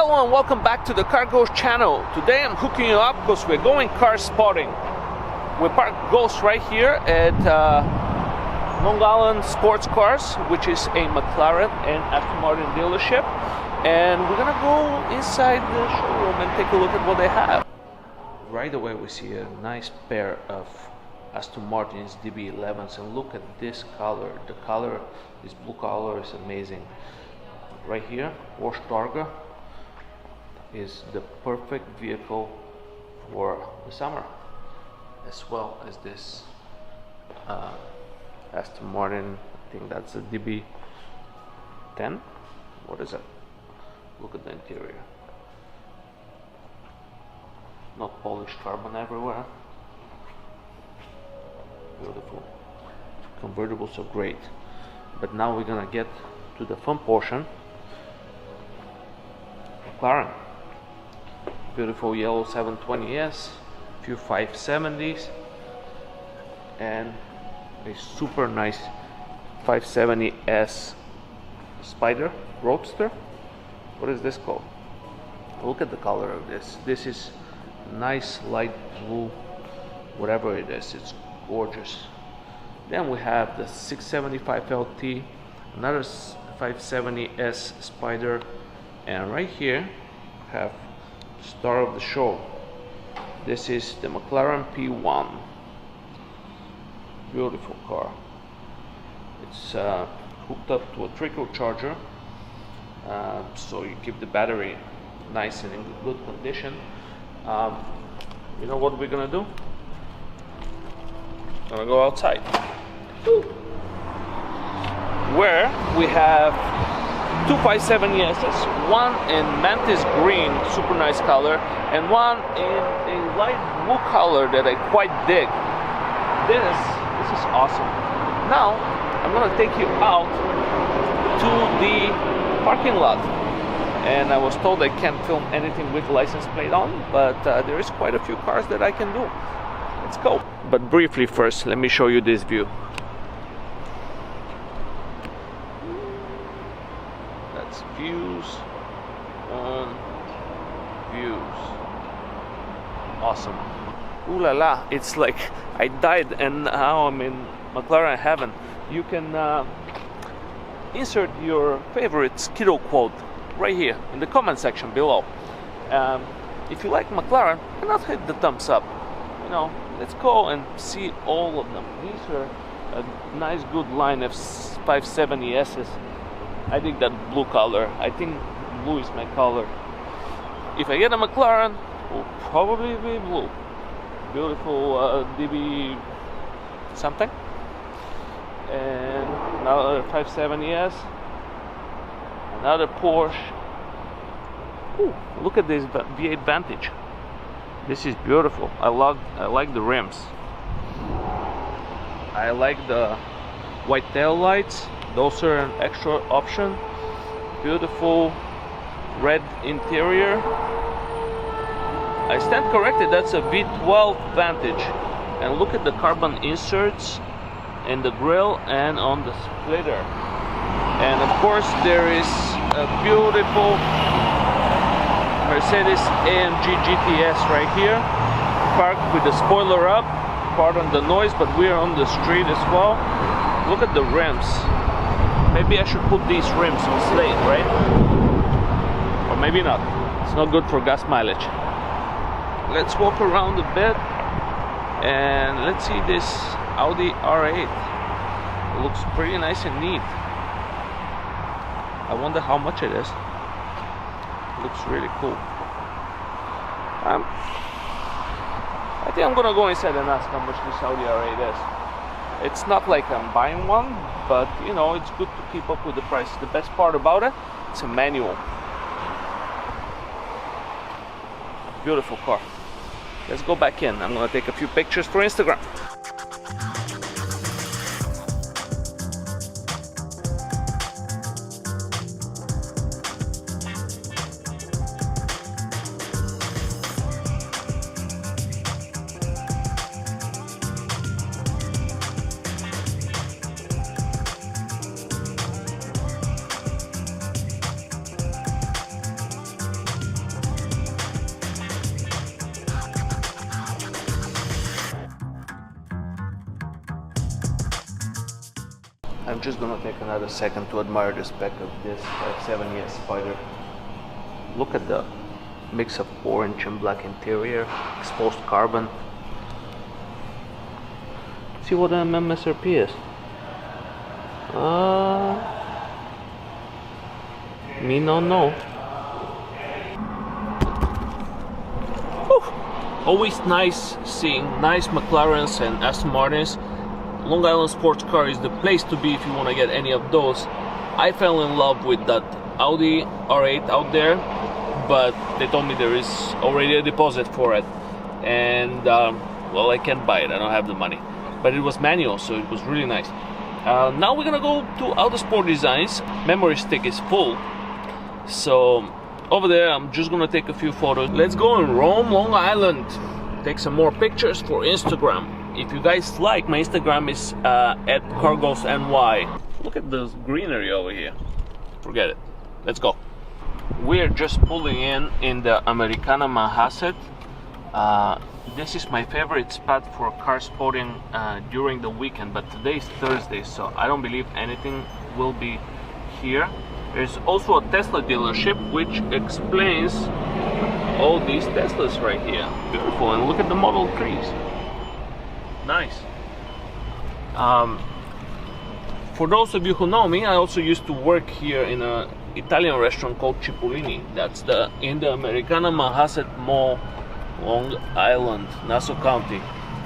Hello and welcome back to the Car Ghost channel. Today I'm hooking you up because we're going car spotting. We parked Ghost right here at Long Island Sports Cars, which is a McLaren and Aston Martin dealership. And we're gonna go inside the showroom and take a look at what they have. Right away we see a nice pair of Aston Martin's DB11s, and look at this color. The color, this blue color, is amazing. Right here, Porsche Targa is the perfect vehicle for the summer, as well as this Aston Martin. I think that's a DB10. What is it? Look at the interior. Not polished carbon everywhere. Beautiful. Convertibles are great. But now we're gonna get to the fun portion. McLaren. Beautiful yellow 720S, few 570s, and a super nice 570S Spider Roadster. What is this called? Look at the color of this. This is nice light blue, whatever it is, it's gorgeous. Then we have the 675 LT, another 570S Spider, and right here we have star of the show. This is the McLaren P1. Beautiful car. It's hooked up to a trickle charger, so you keep the battery nice and in good condition. You know what we're gonna do? Gonna go outside. Woo. Where we have two 570S's, one in Mantis green, super nice color, and one in a light blue color that I quite dig. This is awesome. Now I'm gonna take you out to the parking lot, and I was told I can't film anything with license plate on, but there is quite a few cars that I can do. Let's go. But briefly first, let me show you this view. Views on views. Awesome. Ooh la la, it's like I died and now I'm in McLaren heaven. You can insert your favorite Skittle quote right here in the comment section below. If you like McLaren, why not hit the thumbs up? You know, let's go and see all of them. These are a nice good line of 570S's. I think that blue color. I think blue is my color. If I get a McLaren, it will probably be blue. Beautiful DB something. And another 570S. Another Porsche. Ooh, look at this V8 Vantage. This is beautiful. I like the rims. I like the white tail lights. Those are an extra option. Beautiful red interior. I stand corrected, that's a V12 Vantage. And look at the carbon inserts in the grille and on the splitter. And of course there is a beautiful Mercedes AMG GTS right here, parked with the spoiler up. Pardon the noise, but we're on the street as well. Look at the rims. Maybe I should put these rims on slate, right? Or maybe not. It's not good for gas mileage. Let's walk around a bit and let's see this Audi R8. It looks pretty nice and neat. I wonder how much it is. It looks really cool. I think I'm gonna go inside and ask how much this Audi R8 is. It's not like I'm buying one, but you know, it's good to keep up with the price. The best part about it, it's a manual. Beautiful car. Let's go back in. I'm gonna take a few pictures for Instagram. I'm just gonna take another second to admire the spec of this 7S Spider. Look at the mix of orange and black interior, exposed carbon. See what the MSRP is. Me no know. Always nice seeing nice McLarens and Aston Martins. Long Island sports car is the place to be if you want to get any of those. I fell in love with that Audi R8 out there, but they told me there is already a deposit for it, and well, I can't buy it, I don't have the money, but it was manual, so it was really nice. Now we're gonna go to Autosport Designs. Memory stick is full, so over there I'm just gonna take a few photos. Let's go and roam Long Island, take some more pictures for Instagram. If you guys like, my Instagram is at cargosny. Look at the greenery over here, forget it. Let's go. We're just pulling in the Americana Manhasset. This is my favorite spot for Carspotting during the weekend, but today is Thursday, so I don't believe anything will be here. There's also a Tesla dealership, which explains all these Teslas right here. Beautiful, and look at the Model 3s. Nice. For those of you who know me, I also used to work here in an Italian restaurant called Cipollini. That's in the Americana Manhasset Mall, Long Island, Nassau County.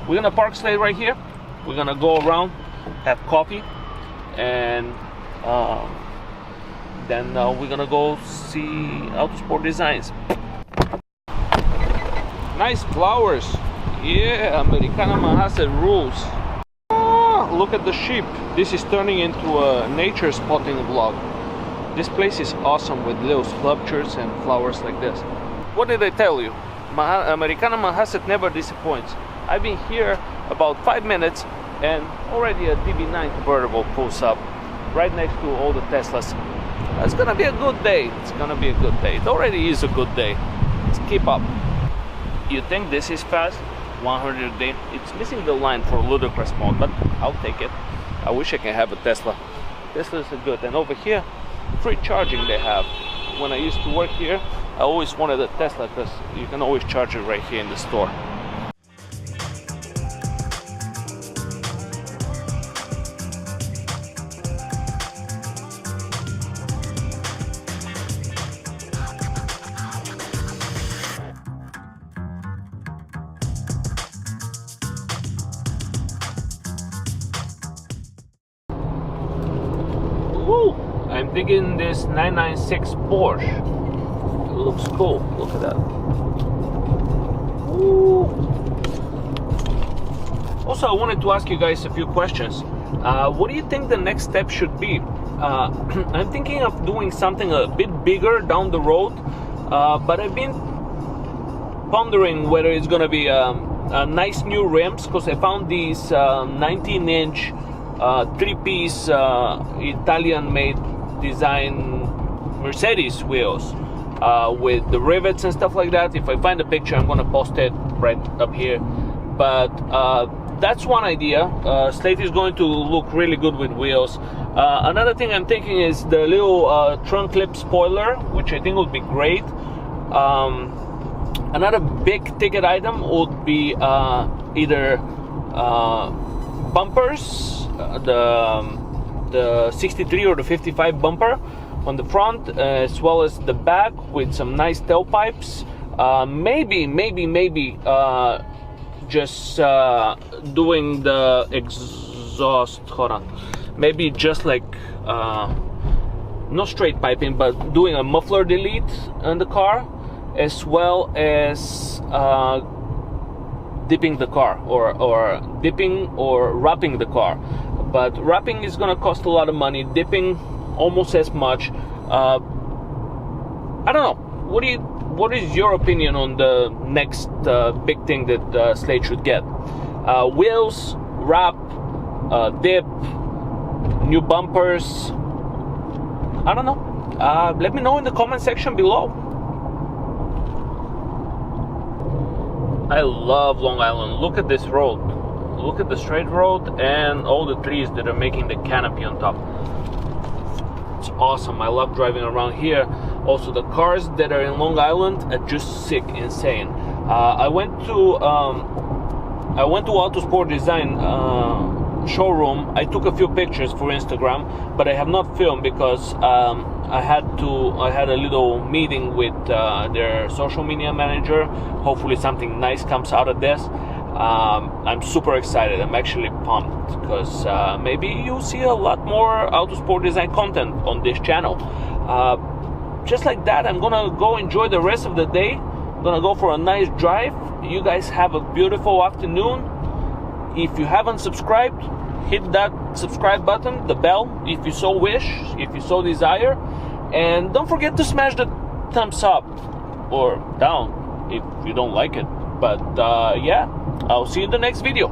We're gonna park slate right here. We're gonna go around, have coffee, and then we're gonna go see Autosport Designs. Nice flowers. Yeah, Americana Manhasset rules. Look at the sheep. This is turning into a nature spotting vlog. This place is awesome with little sculptures and flowers like this. What did I tell you? Americana Manhasset never disappoints. I've been here about 5 minutes and already a DB9 convertible pulls up right next to all the Teslas. It's gonna be a good day. It's gonna be a good day. It already is a good day. Let's keep up. You think this is fast? 100 a day. It's missing the line for ludicrous mode, but I'll take it. I wish I can have a Tesla. Teslas are good. And over here, free charging they have. When I used to work here, I always wanted a Tesla because you can always charge it right here in the store. Woo! I'm digging this 996 Porsche. It looks cool. Look at that. Woo! Also, I wanted to ask you guys a few questions. What do you think the next step should be? I'm thinking of doing something a bit bigger down the road, but I've been pondering whether it's gonna be a nice new rims, because I found these 19-inch 3-piece Italian-made design Mercedes wheels with the rivets and stuff like that. If I find a picture, I'm gonna post it right up here. But that's one idea. Slate is going to look really good with wheels. Another thing I'm thinking is the little trunk clip spoiler, which I think would be great. Another big ticket item would be either bumpers, the 63 or the 55 bumper on the front, as well as the back with some nice tailpipes. Maybe just doing the exhaust. Hold on. Maybe just like no straight piping, but doing a muffler delete on the car, as well as dipping the car, or dipping or wrapping the car. But wrapping is gonna cost a lot of money, dipping almost as much. I don't know. What is your opinion on the next big thing that Slate should get? Wheels, wrap, dip, new bumpers. I don't know. Let me know in the comment section below. I love Long Island. Look at this road. look at the straight road and all the trees that are making the canopy on top. It's awesome. I love driving around here. Also, the cars that are in Long Island are just sick, insane. I went to Autosport Design showroom. I took a few pictures for Instagram, but I have not filmed because I had a little meeting with their social media manager. Hopefully something nice comes out of this. I'm super excited. I'm actually pumped because maybe you'll see a lot more Autosport Design content on this channel. Just like that, I'm gonna go enjoy the rest of the day. I'm gonna go for a nice drive. You guys have a beautiful afternoon. If you haven't subscribed, hit that subscribe button, the bell, if you so wish, if you so desire. And don't forget to smash the thumbs up or down if you don't like it. But yeah, I'll see you in the next video.